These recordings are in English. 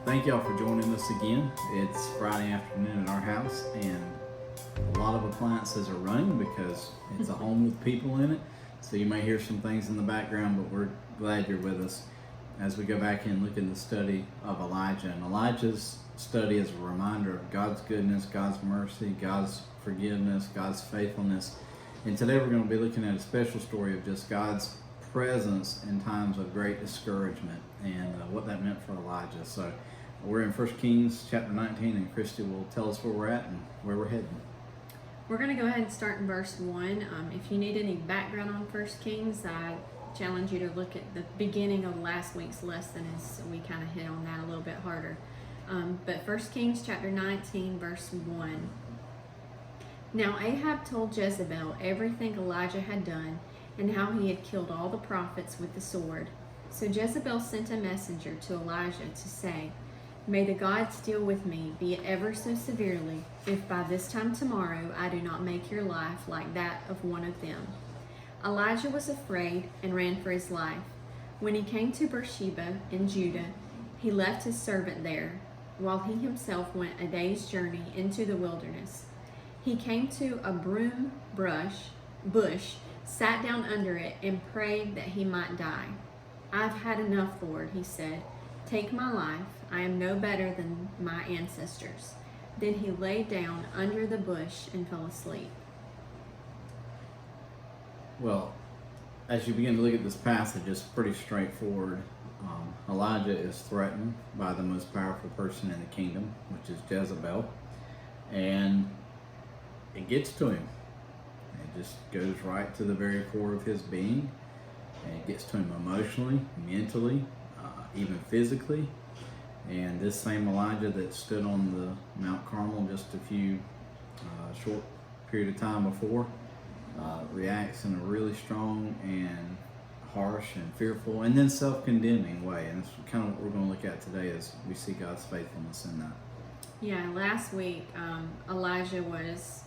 Thank y'all for joining us again. It's Friday afternoon at our house, and a lot of appliances are running because it's a home with people in it. So you may hear some things in the background, but we're glad you're with us as we go back and look at the study of Elijah. And Elijah's study is a reminder of God's goodness, God's mercy, God's forgiveness, God's faithfulness. And today we're going to be looking at a special story of just God's presence in times of great discouragement and what that meant for Elijah. So we're in 1 Kings chapter 19, and Christy will tell us where we're at and where we're heading. We're going to go ahead and start in verse 1. If you need any background on 1 Kings, I challenge you to look at the beginning of last week's lesson as we kind of hit on that a little bit harder. But 1 Kings chapter 19, verse 1. Now Ahab told Jezebel everything Elijah had done and how he had killed all the prophets with the sword. So Jezebel sent a messenger to Elijah to say, "May the gods deal with me, be it ever so severely, if by this time tomorrow I do not make your life like that of one of them." Elijah was afraid and ran for his life. When he came to Beersheba in Judah, he left his servant there, while he himself went a day's journey into the wilderness. He came to a broom bush, sat down under it, and prayed that he might die. "I've had enough, Lord," he said. "Take my life. I am no better than my ancestors." Then he lay down under the bush and fell asleep. Well, as you begin to look at this passage, it's pretty straightforward. Elijah is threatened by the most powerful person in the kingdom, which is Jezebel, and it gets to him. It just goes right to the very core of his being, and it gets to him emotionally, mentally, even physically. And this same Elijah that stood on the Mount Carmel just a few short period of time before reacts in a really strong and harsh and fearful and then self-condemning way. And that's kind of what we're going to look at today as we see God's faithfulness in that. Yeah, last week Elijah was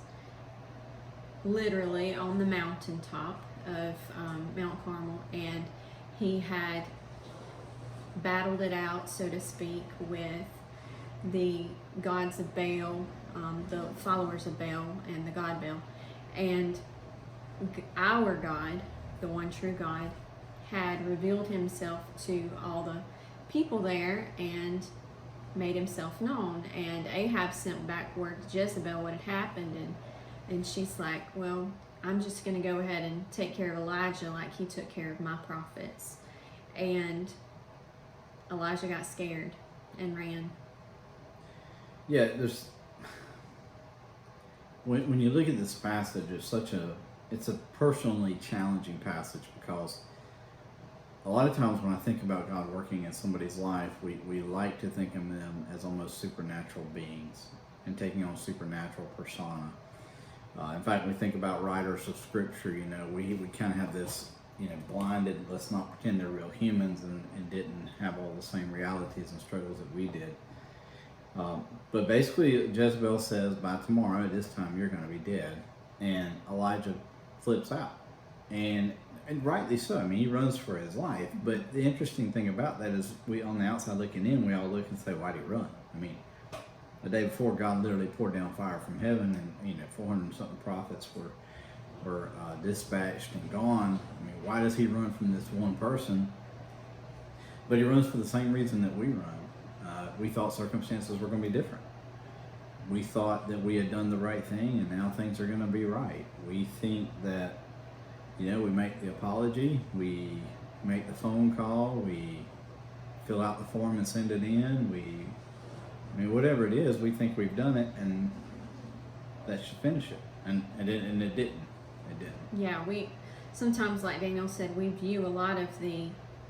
literally on the mountaintop of Mount Carmel, and he had battled it out, so to speak, with the gods of Baal, the followers of Baal and the god Baal. And our God, the one true God, had revealed himself to all the people there and made himself known. And Ahab sent back word to Jezebel what had happened, and she's like, "Well, I'm just going to go ahead and take care of Elijah like he took care of my prophets." And Elijah got scared and ran. Yeah, when you look at this passage, it's a personally challenging passage, because a lot of times when I think about God working in somebody's life, we like to think of them as almost supernatural beings and taking on supernatural persona. In fact, we think about writers of scripture, we kind of have this, blinded, let's not pretend they're real humans and didn't have all the same realities and struggles that we did. But basically, Jezebel says, by tomorrow at this time, you're going to be dead. And Elijah flips out. And rightly so. I mean, he runs for his life. But the interesting thing about that is, we on the outside looking in, we all look and say, why'd he run? I mean, the day before, God literally poured down fire from heaven, and 400 and something prophets were dispatched and gone. I mean, why does he run from this one person? But he runs for the same reason that we run. We thought circumstances were going to be different. We thought that we had done the right thing, and now things are going to be right. We think that, we make the apology, we make the phone call, we fill out the form and send it in, whatever it is, we think we've done it, and that should finish it. And it didn't. It didn't. Yeah, we sometimes, like Daniel said, we view a lot of the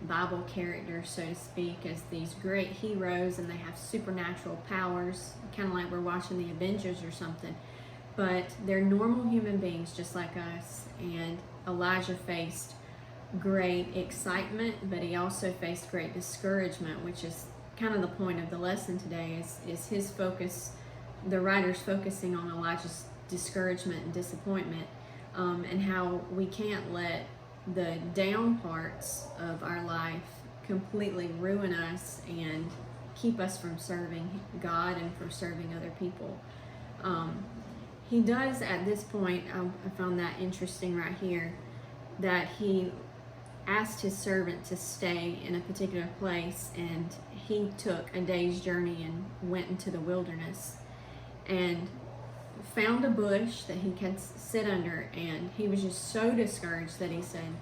Bible characters, so to speak, as these great heroes, and they have supernatural powers, kind of like we're watching the Avengers or something. But they're normal human beings just like us. And Elijah faced great excitement, but he also faced great discouragement, which is kind of the point of the lesson today, is his focus, the writer's focusing on Elijah's discouragement and disappointment, and how we can't let the down parts of our life completely ruin us and keep us from serving God and from serving other people. He does at this point, I found that interesting right here, that he asked his servant to stay in a particular place, and he took a day's journey and went into the wilderness and found a bush that he could sit under, and he was just so discouraged that he said,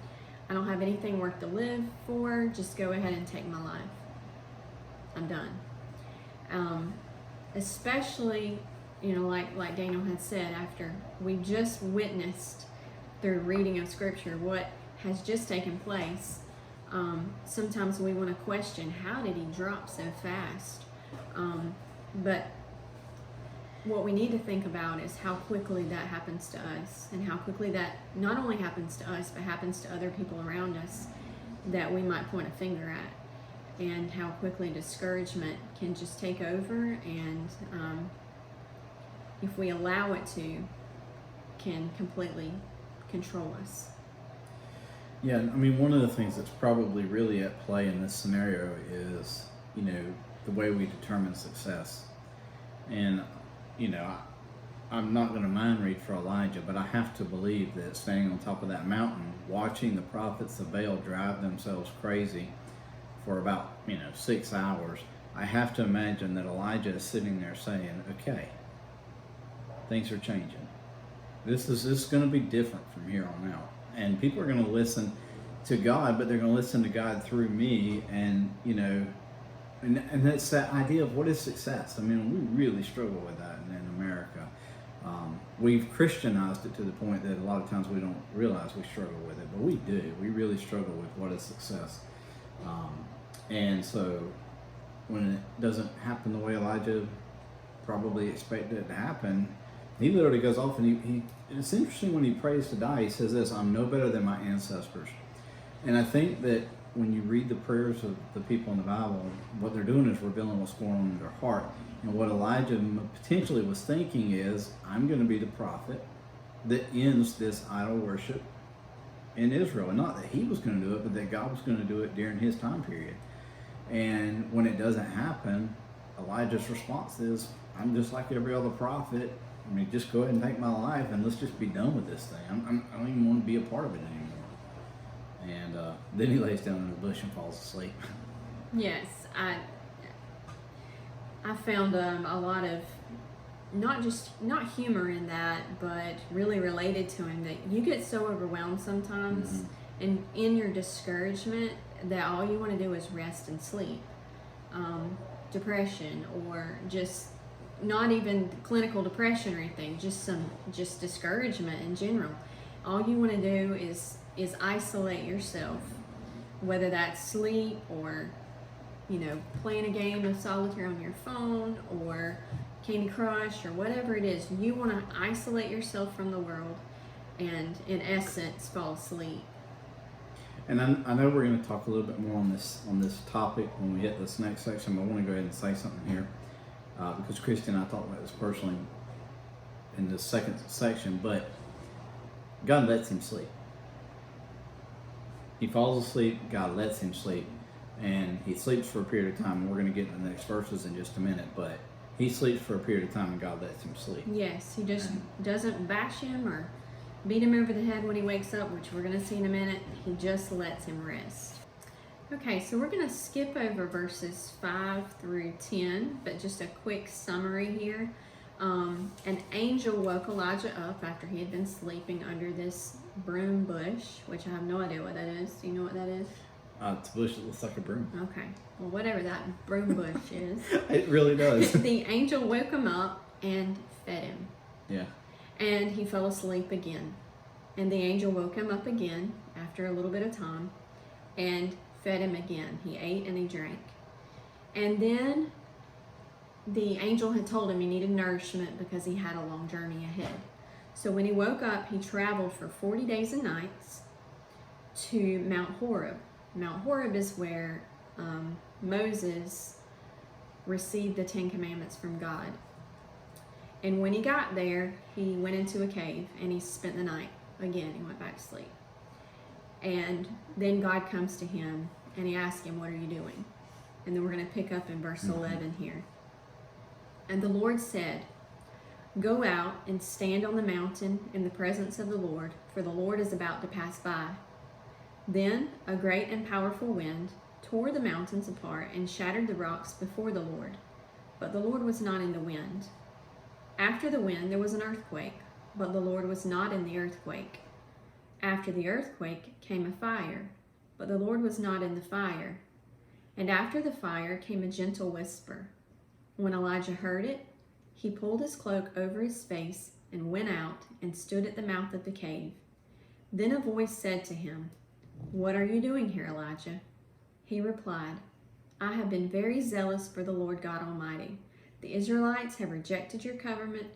I don't have anything worth to live for, just go ahead and take my life. I'm done. Especially, like Daniel had said, after we just witnessed through reading of scripture what has just taken place. Sometimes we want to question, how did he drop so fast? But what we need to think about is how quickly that happens to us, and how quickly that not only happens to us, but happens to other people around us that we might point a finger at, and how quickly discouragement can just take over, and if we allow it to, can completely control us. Yeah, I mean, one of the things that's probably really at play in this scenario is, the way we determine success. And, I'm not going to mind read for Elijah, but I have to believe that standing on top of that mountain, watching the prophets of Baal drive themselves crazy for about, 6 hours, I have to imagine that Elijah is sitting there saying, okay, things are changing. This is going to be different from here on out. And people are going to listen to God, but they're going to listen to God through me. And, and that's that idea of what is success. I mean, we really struggle with that in America. We've Christianized it to the point that a lot of times we don't realize we struggle with it, but we do. We really struggle with what is success. And so when it doesn't happen the way Elijah probably expected it to happen, he literally goes off, and it's interesting when he prays to die, he says this, I'm no better than my ancestors. And I think that when you read the prayers of the people in the Bible, what they're doing is revealing what's going on in their heart. And what Elijah potentially was thinking is, I'm going to be the prophet that ends this idol worship in Israel. And not that he was going to do it, but that God was going to do it during his time period. And when it doesn't happen, Elijah's response is, I'm just like every other prophet. I mean, just go ahead and take my life, and let's just be done with this thing. I don't even want to be a part of it anymore. And then he lays down in the bush and falls asleep. Yes, I found a lot of not humor in that, but really related to him, that you get so overwhelmed sometimes, and in your discouragement, that all you want to do is rest and sleep. Depression, or just not even clinical depression or anything, just discouragement in general. All you want to do is isolate yourself, whether that's sleep or playing a game of solitaire on your phone or Candy Crush or whatever it is. You want to isolate yourself from the world and in essence fall asleep. And I know we're going to talk a little bit more on this topic when we hit this next section, but I want to go ahead and say something here. Because Christy and I talked about this personally in the second section, but God lets him sleep. He falls asleep, God lets him sleep, and he sleeps for a period of time. And we're going to get into the next verses in just a minute, but he sleeps for a period of time and God lets him sleep. Yes, he just doesn't bash him or beat him over the head when he wakes up, which we're going to see in a minute. He just lets him rest. Okay, so we're going to skip over verses 5 through 10, but just a quick summary here. An angel woke Elijah up after he had been sleeping under this broom bush, which I have no idea what that is. Do you know what that is? It's a bush that looks like a broom. Okay, well, whatever that broom bush is. It really does. The angel woke him up and fed him. Yeah. And he fell asleep again. And the angel woke him up again after a little bit of time and fed him again. He ate and he drank. And then the angel had told him he needed nourishment because he had a long journey ahead. So when he woke up, he traveled for 40 days and nights to Mount Horeb. Mount Horeb is where Moses received the 10 Commandments from God. And when he got there, he went into a cave and he spent the night. Again, he went back to sleep. And then God comes to him and he asks him, what are you doing? And then we're going to pick up in verse 11 here. And the Lord said, "Go out and stand on the mountain in the presence of the Lord, for the Lord is about to pass by." Then a great and powerful wind tore the mountains apart and shattered the rocks before the Lord. But the Lord was not in the wind. After the wind there was an earthquake, but the Lord was not in the earthquake. After the earthquake came a fire, but the Lord was not in the fire. And after the fire came a gentle whisper. When Elijah heard it, he pulled his cloak over his face and went out and stood at the mouth of the cave. Then a voice said to him, "What are you doing here, Elijah?" He replied, "I have been very zealous for the Lord God Almighty. The Israelites have rejected your covenant,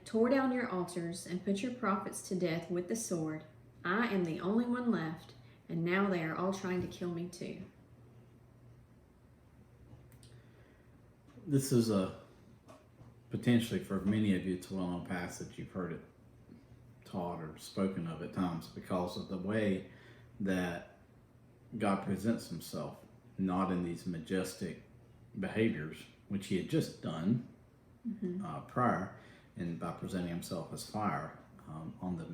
tore down your altars, and put your prophets to death with the sword. I am the only one left, and now they are all trying to kill me too." This is a potentially, for many of you, it's a well-known passage. You've heard it taught or spoken of at times because of the way that God presents himself, not in these majestic behaviors, which he had just done prior, and by presenting himself as fire on the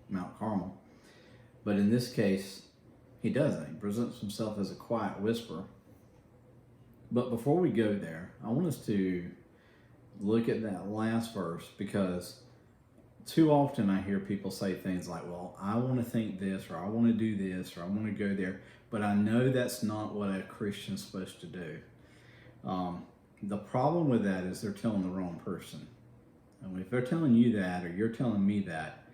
Mount Carmel. But in this case, he doesn't. He presents himself as a quiet whisper. But before we go there, I want us to look at that last verse, because too often I hear people say things like, well, I want to think this, or I want to do this, or I want to go there, but I know that's not what a Christian's supposed to do. The problem with that is they're telling the wrong person. And if they're telling you that, or you're telling me that,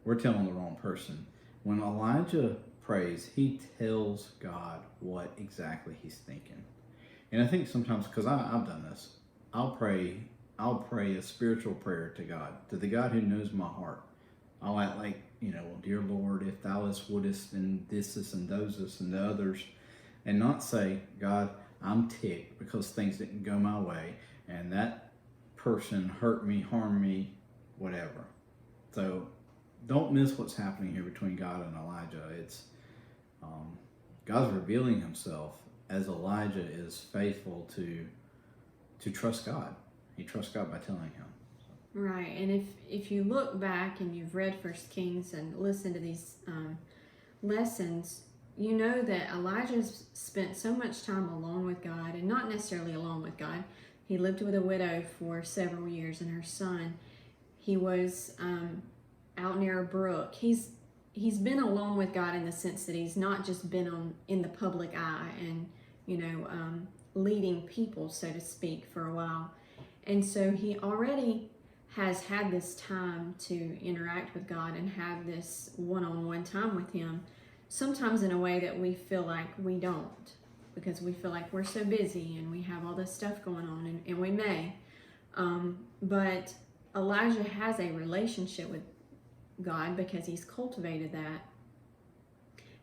we're telling the wrong person. When Elijah prays, he tells God what exactly he's thinking. And I think sometimes, because I've done this, I'll pray a spiritual prayer to God, to the God who knows my heart. I'll act like, dear Lord, if thou wouldest, and this, and those, and the others, and not say, God, I'm ticked because things didn't go my way, and that person hurt me, harmed me, whatever. So don't miss what's happening here between God and Elijah. It's God's revealing himself as Elijah is faithful to trust God. He trusts God by telling him. Right, and if you look back and you've read 1 Kings and listened to these lessons, you know that Elijah spent so much time alone with God, and not necessarily alone with God. He lived with a widow for several years, and her son. He was out near a brook. He's been alone with God in the sense that he's not just been in the public eye and leading people, so to speak, for a while. And so he already has had this time to interact with God and have this one-on-one time with him, sometimes in a way that we feel like we don't, because we feel like we're so busy and we have all this stuff going on, and we may. But Elijah has a relationship with God because he's cultivated that.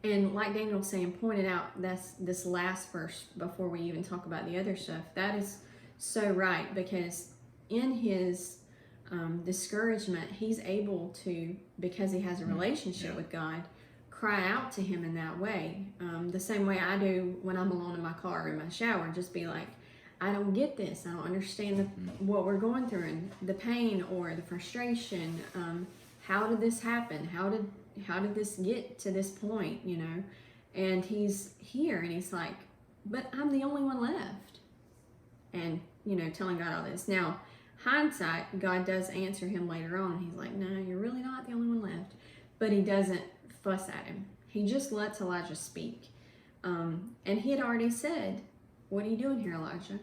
And like Daniel saying, pointed out, that's this last verse before we even talk about the other stuff. That is so right, because in his discouragement, he's able to, because he has a relationship with God, cry out to him in that way. The same way I do when I'm alone in my car or in my shower, just be like, I don't get this. I don't understand what we're going through, and the pain or the frustration. How did this happen? How did this get to this point? And he's here, and he's like, but I'm the only one left. And telling God all this. Now, hindsight, God does answer him later on. He's like, no, you're really not the only one left. But he doesn't fuss at him. He just lets Elijah speak. And he had already said, what are you doing here, Elijah?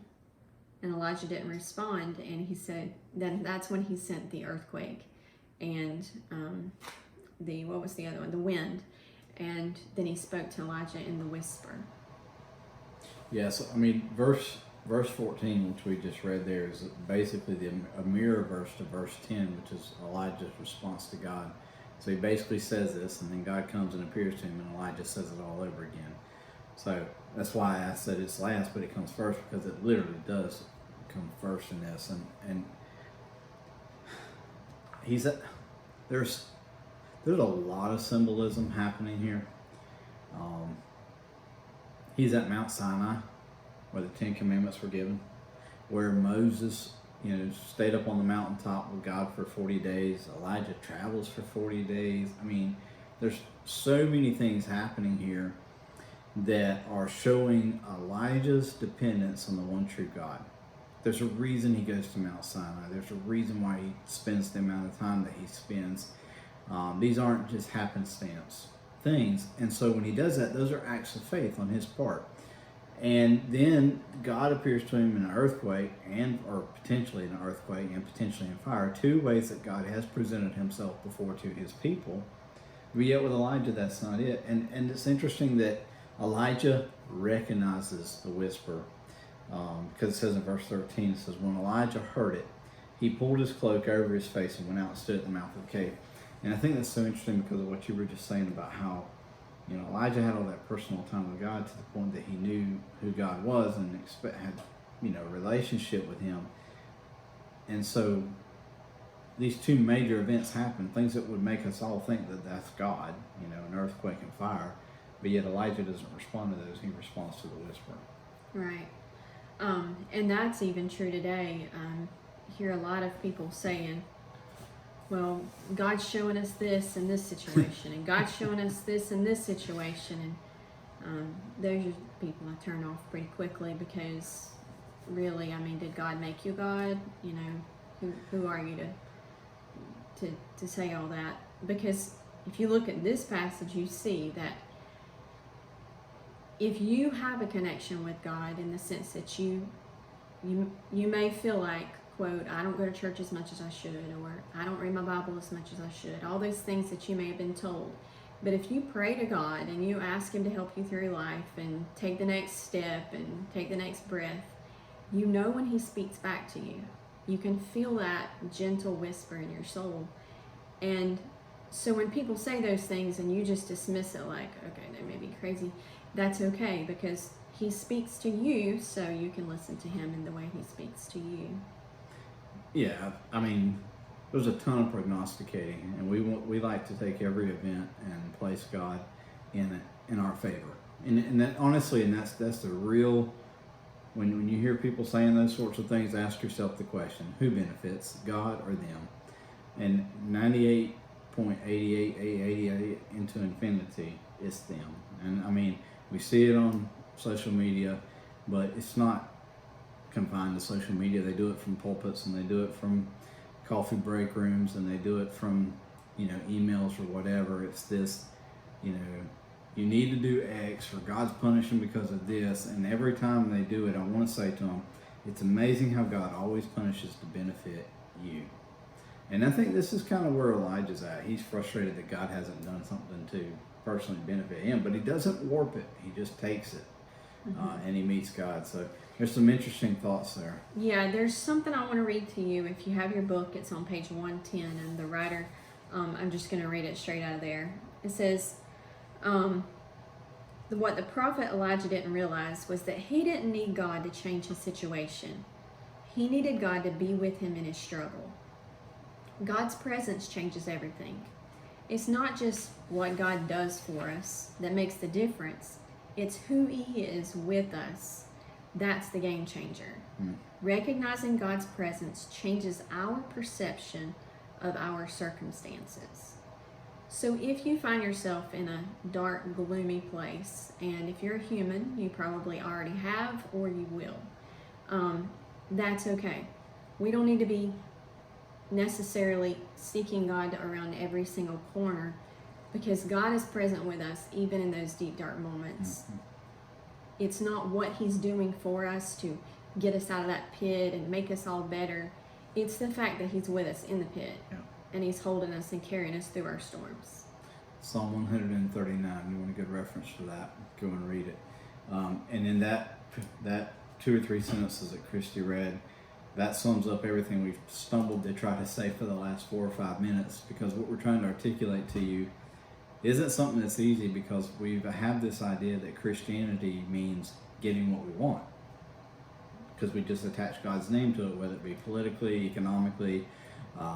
And Elijah didn't respond. And he said, then that's when he sent the earthquake and what was the other one? The wind. And then he spoke to Elijah in the whisper. Yes, verse 14, which we just read there, is basically a mirror verse to verse 10, which is Elijah's response to God. So he basically says this, and then God comes and appears to him, and Elijah says it all over again. So that's why I said it's last, but it comes first, because it literally does come first in this. And there's a lot of symbolism happening here. He's at Mount Sinai, where the Ten Commandments were given, where Moses, stayed up on the mountaintop with God for 40 days. Elijah travels for 40 days. I mean, there's so many things happening here that are showing Elijah's dependence on the one true God. There's a reason he goes to Mount Sinai. There's a reason why he spends the amount of time that he spends. These aren't just happenstance things. And so when he does that, those are acts of faith on his part. And then God appears to him in an earthquake, or potentially in an earthquake and potentially in fire. Two ways that God has presented himself before to his people. But yet with Elijah, that's not it. And it's interesting that Elijah recognizes the whisper. Because it says in verse 13, it says, when Elijah heard it, he pulled his cloak over his face and went out and stood at the mouth of the cave. And I think that's so interesting because of what you were just saying about how, Elijah had all that personal time with God to the point that he knew who God was and had, a relationship with him. And so these two major events happen, things that would make us all think that that's God, an earthquake and fire. But yet Elijah doesn't respond to those. He responds to the whisper. Right. And that's even true today. I hear a lot of people saying, well, God's showing us this in this situation, and God's showing us this in this situation. And those are people I turn off pretty quickly because really, did God make you God? Who are you to say all that? Because if you look at this passage, you see that if you have a connection with God in the sense that you may feel like, quote, I don't go to church as much as I should, or I don't read my Bible as much as I should, all those things that you may have been told. But if you pray to God and you ask him to help you through life and take the next step and take the next breath, when he speaks back to you. You can feel that gentle whisper in your soul. And so when people say those things and you just dismiss it like, okay, they may be crazy, that's okay, because he speaks to you so you can listen to him in the way he speaks to you. Yeah, there's a ton of prognosticating, and we like to take every event and place God in our favor. And that honestly, and that's the real. When you hear people saying those sorts of things, ask yourself the question: who benefits, God or them? And 98.8888 into infinity is them. And we see it on social media, but it's not confined to social media. They do it from pulpits, and they do it from coffee break rooms, and they do it from emails or whatever. It's this, you need to do X, or God's punishing because of this. And every time they do it, I want to say to them, it's amazing how God always punishes to benefit you. And I think this is kind of where Elijah's at. He's frustrated that God hasn't done something to personally benefit him, but he doesn't warp it. He just takes it, and he meets God. So there's some interesting thoughts there. Yeah, there's something I want to read to you. If you have your book, it's on page 110, and the writer, I'm just going to read it straight out of there. It says, what the prophet Elijah didn't realize was that he didn't need God to change his situation. He needed God to be with him in his struggle. God's presence changes everything. It's not just what God does for us that makes the difference. It's who he is with us. That's the game changer. Recognizing God's presence changes our perception of our circumstances. So if you find yourself in a dark, gloomy place, and if you're a human, you probably already have or you will, that's okay. We don't need to be necessarily seeking God around every single corner, because God is present with us even in those deep, dark moments. It's not what he's doing for us to get us out of that pit and make us all better. It's the fact that he's with us in the pit, and he's holding us and carrying us through our storms. Psalm 139, you want a good reference for that, go and read it. And in that 2 or 3 sentences that Christy read, that sums up everything we've stumbled to try to say for the last 4 or 5 minutes, because what we're trying to articulate to you isn't something that's easy, because we have this idea that Christianity means getting what we want, because we just attach God's name to it, whether it be politically, economically,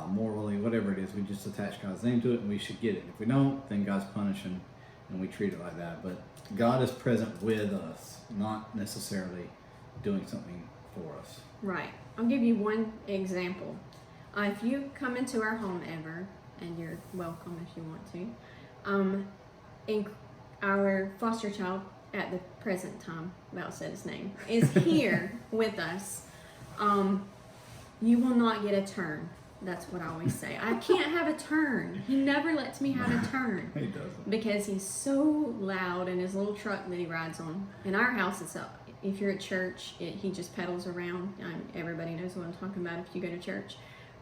morally, whatever it is. We just attach God's name to it, and we should get it. If we don't, then God's punishing and we treat it like that. But God is present with us, not necessarily doing something for us. Right. I'll give you one example. If you come into our home ever, and you're welcome if you want to, in our foster child at the present time, about said his name, is here with us, you will not get a turn. That's what I always say. I can't have a turn. He never lets me have a turn. He doesn't. Because he's so loud in his little truck that he rides on. In our house, it's up. If you're at church, he just pedals around. Everybody knows what I'm talking about if you go to church.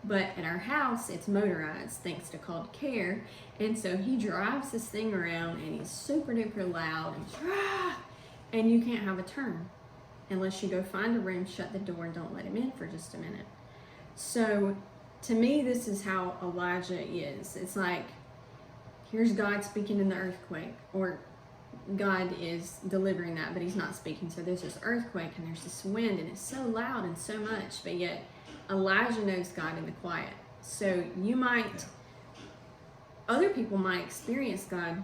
But at our house, it's motorized, thanks to Called Care. And so he drives this thing around, and he's super duper loud, and you can't have a turn unless you go find a room, shut the door, and don't let him in for just a minute. So to me, this is how Elijah is. It's like, here's God speaking in the earthquake, or God is delivering that, but he's not speaking. So there's this earthquake, and there's this wind, and it's so loud and so much, but yet Elijah knows God in the quiet. So you might, other people might experience God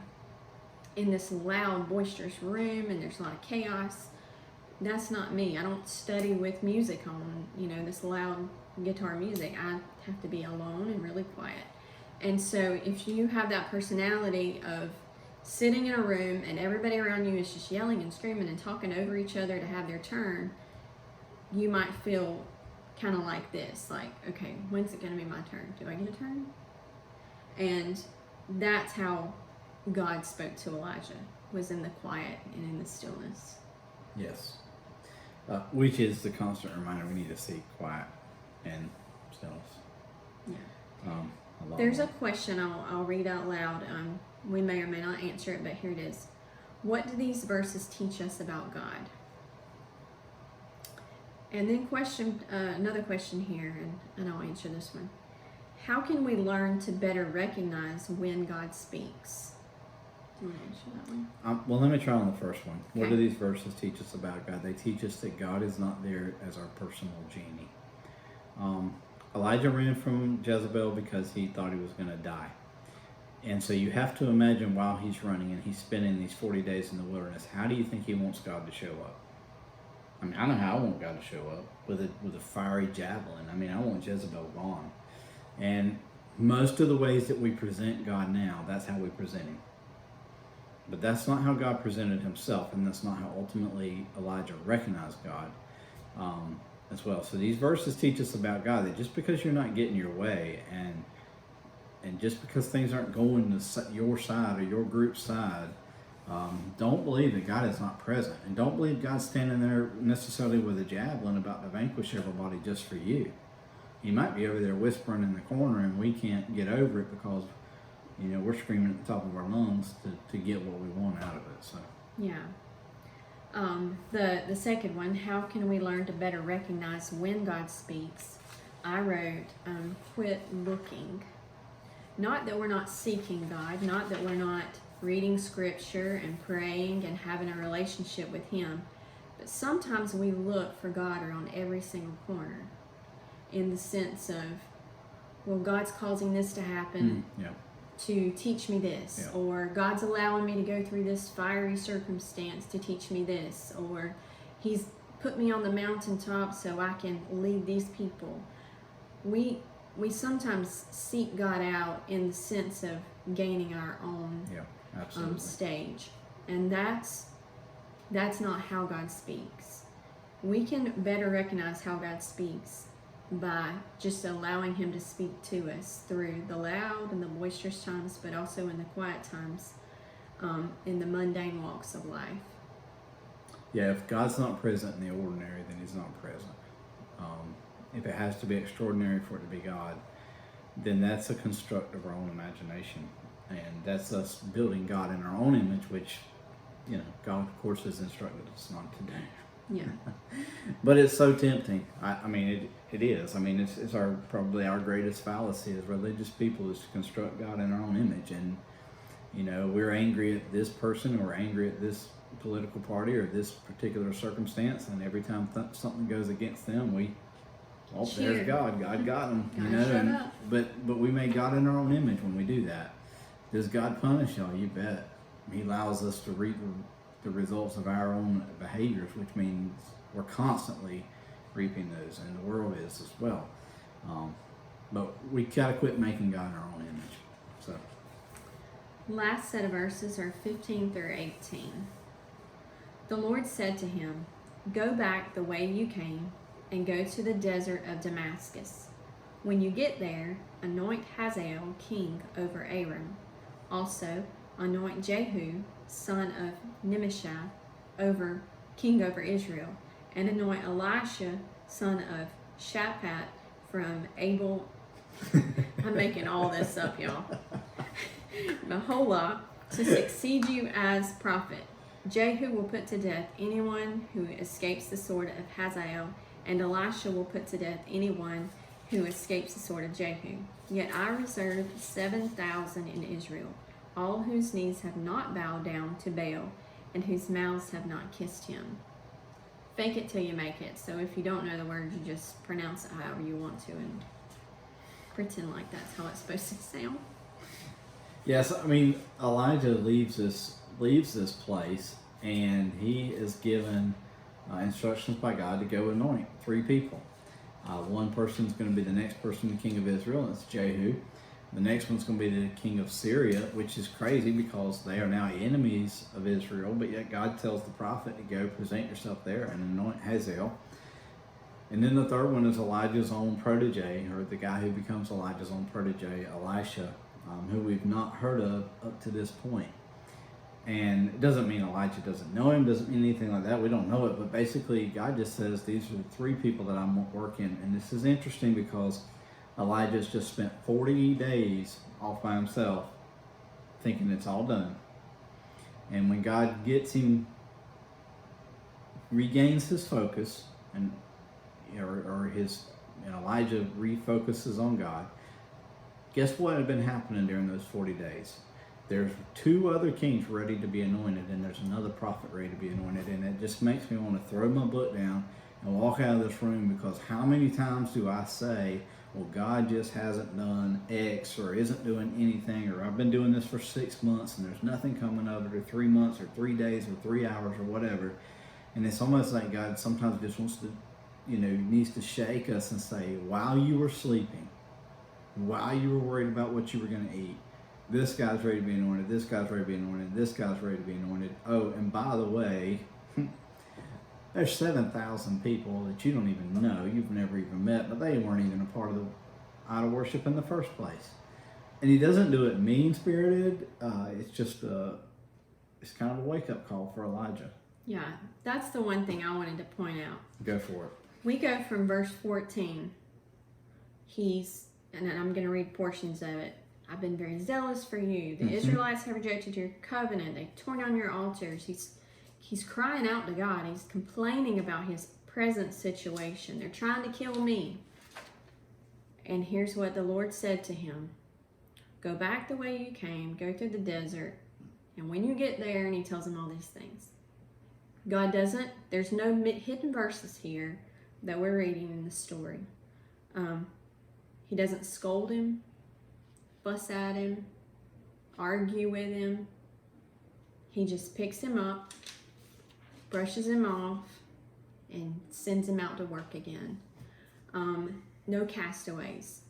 in this loud, boisterous room, and there's a lot of chaos. That's not me. I don't study with music on, this loud guitar music. I have to be alone and really quiet. And so if you have that personality of sitting in a room and everybody around you is just yelling and screaming and talking over each other to have their turn, you might feel kind of like this, like, okay, when's it going to be my turn? Do I get a turn? And that's how God spoke to Elijah, was in the quiet and in the stillness. Yes. Which is the constant reminder we need to seek quiet and stillness. Yeah. There's a question I'll read out loud. We may or may not answer it, but here it is. What do these verses teach us about God? And then another question here, and I'll answer this one. How can we learn to better recognize when God speaks? Do you want to answer that one? Well, let me try on the first one. Okay. What do these verses teach us about God? They teach us that God is not there as our personal genie. Elijah ran from Jezebel because he thought he was going to die. And so you have to imagine while he's running and he's spending these 40 days in the wilderness, how do you think he wants God to show up? I mean, I know how I want God to show up, with a fiery javelin. I mean, I want Jezebel gone. And most of the ways that we present God now, that's how we present him. But that's not how God presented himself, and that's not how ultimately Elijah recognized God as well. So these verses teach us about God, that just because you're not getting your way, and just because things aren't going to your side or your group's side, don't believe that God is not present, and don't believe God's standing there necessarily with a javelin about to vanquish everybody just for you. He might be over there whispering in the corner, and we can't get over it because we're screaming at the top of our lungs to get what we want out of it. So yeah. The second one, how can we learn to better recognize when God speaks? I wrote, quit looking. Not that we're not seeking God, not that we're not reading scripture and praying and having a relationship with him, but sometimes we look for God around every single corner, in the sense of, well, God's causing this to happen to teach me this, or God's allowing me to go through this fiery circumstance to teach me this, or he's put me on the mountaintop so I can lead these people. We sometimes seek God out in the sense of gaining our own stage, and that's not how God speaks. We can better recognize how God speaks by just allowing him to speak to us through the loud and the boisterous times, but also in the quiet times, in the mundane walks of life. Yeah, if God's not present in the ordinary, then he's not present. If it has to be extraordinary for it to be God, then that's a construct of our own imagination. And that's us building God in our own image, which, God, of course, has instructed us not to do. Yeah. But it's so tempting. I mean, it is. I mean, it's probably our greatest fallacy as religious people, is to construct God in our own image. And, we're angry at this person, or angry at this political party or this particular circumstance, and every time something goes against them, there's God. God got him. Shut up. But we make God in our own image when we do that. Does God punish y'all? You bet. He allows us to reap the results of our own behaviors, which means we're constantly reaping those, and the world is as well. But we gotta quit making God in our own image. So, Last set of verses are 15 through 18. The Lord said to him, "Go back the way you came and go to the desert of Damascus. When you get there, anoint Hazael king over Aram. Also, anoint Jehu, son of Nimshi, king over Israel, and anoint Elisha, son of Shaphat from Abel." I'm making all this up, y'all. "Maholah, to succeed you as prophet. Jehu will put to death anyone who escapes the sword of Hazael, and Elisha will put to death anyone who escapes the sword of Jehu. Yet I reserve 7,000 in Israel, all whose knees have not bowed down to Baal, and whose mouths have not kissed him." Fake it till you make it. So if you don't know the words, you just pronounce it however you want to and pretend like that's how it's supposed to sound. yes, I mean, Elijah leaves this place, and he is given instructions by God to go anoint 3 people. One person's going to be the next person, the king of Israel, and it's Jehu. The next one's going to be the king of Syria, which is crazy because they are now enemies of Israel, but yet God tells the prophet to go present yourself there and anoint Hazael. And then the third one is Elijah's own protege, or the guy who becomes Elijah's own protege, Elisha, who we've not heard of up to this point. And it doesn't mean Elijah doesn't know him, doesn't mean anything like that. We don't know it, but basically God just says these are the 3 people that I'm working. And this is interesting because Elijah's just spent 40 days off by himself thinking it's all done. And when God gets him, regains his focus, and Elijah refocuses on God, guess what had been happening during those 40 days? There's 2 other kings ready to be anointed, and there's another prophet ready to be anointed, and it just makes me want to throw my book down and walk out of this room, because how many times do I say, well, God just hasn't done X, or isn't doing anything, or I've been doing this for 6 months and there's nothing coming of it, or 3 months, or 3 days, or 3 hours, or whatever. And it's almost like God sometimes just wants to, needs to shake us and say, while you were sleeping, while you were worried about what you were going to eat, this guy's ready to be anointed, this guy's ready to be anointed, this guy's ready to be anointed. Oh, and by the way, there's 7,000 people that you don't even know, you've never even met, but they weren't even a part of the idol worship in the first place. And he doesn't do it mean-spirited. It's just it's kind of a wake-up call for Elijah. Yeah, that's the one thing I wanted to point out. Go for it. We go from verse 14. And I'm going to read portions of it. "I've been very zealous for you. The Israelites have rejected your covenant. They've torn down your altars." He's crying out to God. He's complaining about his present situation. They're trying to kill me. And here's what the Lord said to him. "Go back the way you came. Go through the desert. And when you get there," and he tells him all these things. God doesn't, there's no hidden verses here that we're reading in the story. He doesn't scold him, fuss at him, argue with him. He just picks him up, brushes him off, and sends him out to work again. No castaways.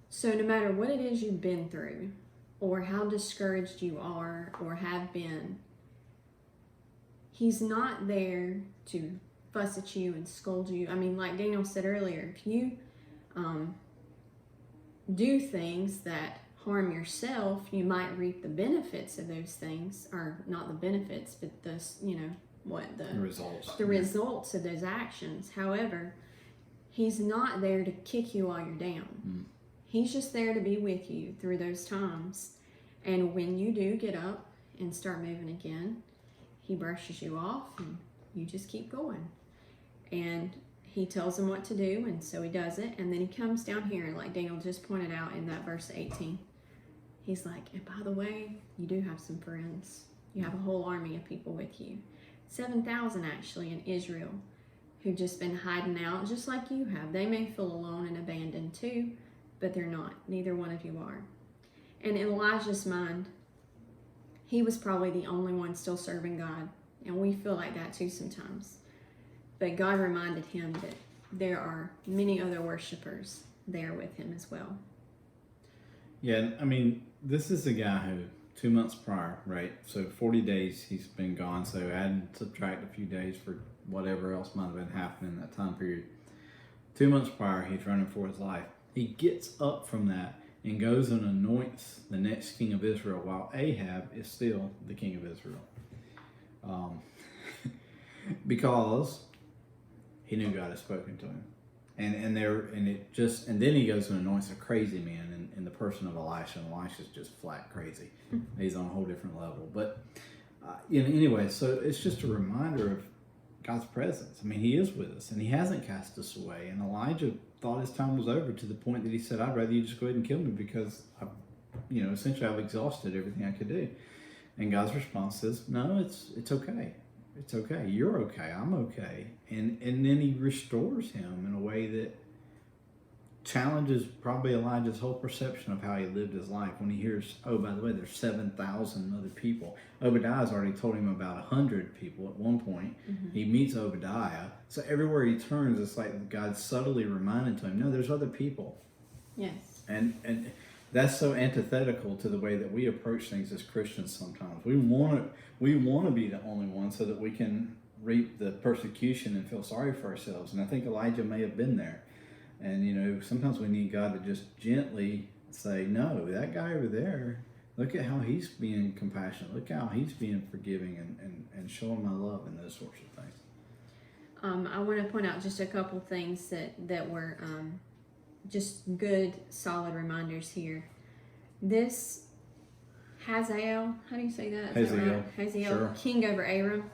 So no matter what it is you've been through, or how discouraged you are or have been, he's not there to fuss at you and scold you. I mean, like Daniel said earlier, if you do things that harm yourself, you might reap the benefits of those things, or not the benefits, but the results of those actions. However, he's not there to kick you while you're down. He's just there to be with you through those times. And when you do get up and start moving again, he brushes you off and you just keep going. And he tells him what to do, and so he does it. And then he comes down here, like Daniel just pointed out in that verse 18. He's like, and by the way, you do have some friends. You have a whole army of people with you. 7,000 actually in Israel, who've just been hiding out just like you have. They may feel alone and abandoned too, but they're not. Neither one of you are. And in Elijah's mind, he was probably the only one still serving God. And we feel like that too sometimes. But God reminded him that there are many other worshipers there with him as well. Yeah, I mean, this is a guy who 2 months prior, right? So 40 days he's been gone. So add and subtract a few days for whatever else might have been happening in that time period. 2 months prior, he's running for his life. He gets up from that and goes and anoints the next king of Israel while Ahab is still the king of Israel. Because he knew God had spoken to him. And then he goes and anoints a crazy man in the person of Elisha, and Elisha's just flat crazy. He's on a whole different level. But anyway, so it's just a reminder of God's presence. I mean, he is with us, and he hasn't cast us away. And Elijah thought his time was over to the point that he said, I'd rather you just go ahead and kill me because essentially I've exhausted everything I could do. And God's response is, no, it's okay. It's okay. You're okay. I'm okay. And then he restores him in a way that challenges probably Elijah's whole perception of how he lived his life when he hears, oh, by the way, there's 7,000 other people. Obadiah's already told him about 100 people at one point. Mm-hmm. He meets Obadiah. So everywhere he turns, it's like God subtly reminded to him, no, there's other people. Yes. And that's so antithetical to the way that we approach things as Christians sometimes. We want to be the only one so that we can reap the persecution and feel sorry for ourselves. And I think Elijah may have been there. And, sometimes we need God to just gently say, no, that guy over there, look at how he's being compassionate. Look how he's being forgiving and showing my love and those sorts of things. I want to point out just a couple things that were just good, solid reminders here. This Hazael, how do you say that? Is Hazael. That right? Hazael, sure. King over Aram,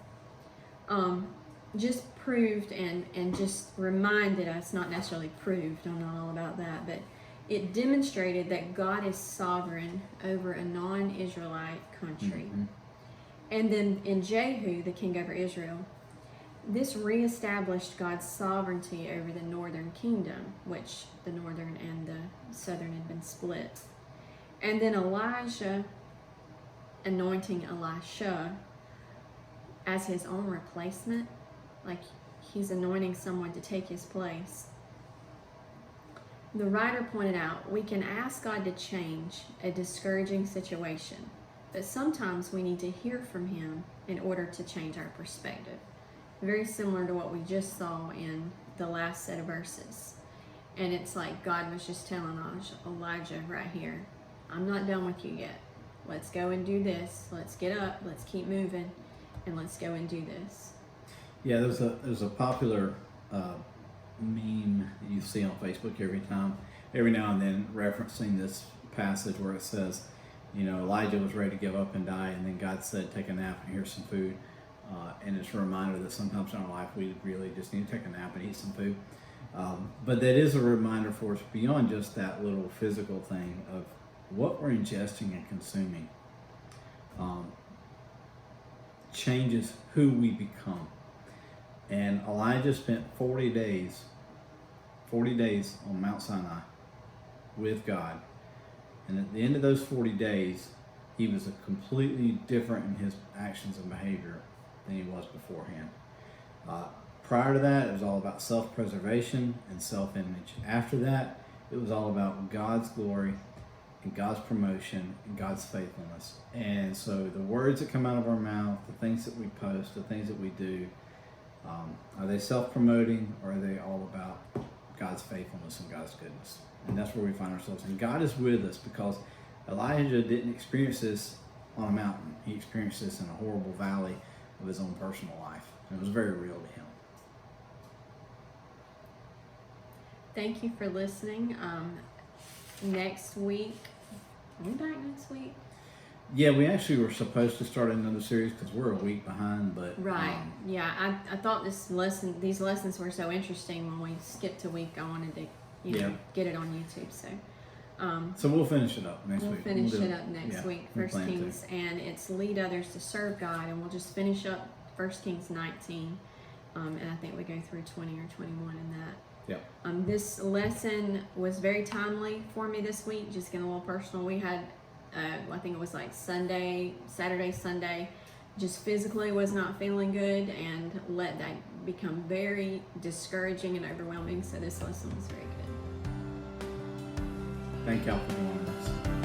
just proved and just reminded us, not necessarily proved, I'm not all about that, but it demonstrated that God is sovereign over a non-Israelite country. Mm-hmm. And then in Jehu, the king over Israel, this reestablished God's sovereignty over the northern kingdom, which the northern and the southern had been split. And then Elijah anointing Elisha as his own replacement, like he's anointing someone to take his place. The writer pointed out, we can ask God to change a discouraging situation, but sometimes we need to hear from him in order to change our perspective. Very similar to what we just saw in the last set of verses. And it's like God was just telling Elijah right here, I'm not done with you yet. Let's go and do this. Let's get up. Let's keep moving. And let's go and do this. Yeah, there's a popular meme that you see on Facebook every now and then, referencing this passage where it says, Elijah was ready to give up and die, and then God said, take a nap and here's some food. And it's a reminder that sometimes in our life we really just need to take a nap and eat some food. But that is a reminder for us beyond just that little physical thing of what we're ingesting and consuming changes who we become. And Elijah spent 40 days on Mount Sinai with God. And at the end of those 40 days, he was completely different in his actions and behavior than he was beforehand. Prior to that, it was all about self-preservation and self-image. After that, it was all about God's glory and God's promotion and God's faithfulness. And so the words that come out of our mouth, the things that we post, the things that we do, are they self-promoting, or are they all about God's faithfulness and God's goodness? And that's where we find ourselves. And God is with us because Elijah didn't experience this on a mountain. He experienced this in a horrible valley of his own personal life. And it was very real to him. Thank you for listening. Next week, are we back next week? Yeah, we actually were supposed to start another series because we're a week behind, but right. Yeah, I thought these lessons were so interesting when we skipped a week. I wanted to get it on YouTube. So we'll finish it up next week. We'll finish it up next week. First Kings, and it's lead others to serve God, and we'll just finish up 1 Kings 19, and I think we go through 20 or 21 in that. Yep. This lesson was very timely for me this week. Just getting a little personal. We had I think it was like Saturday, Sunday, just physically was not feeling good, and let that become very discouraging and overwhelming. So this lesson was very good. Thank y'all for joining us.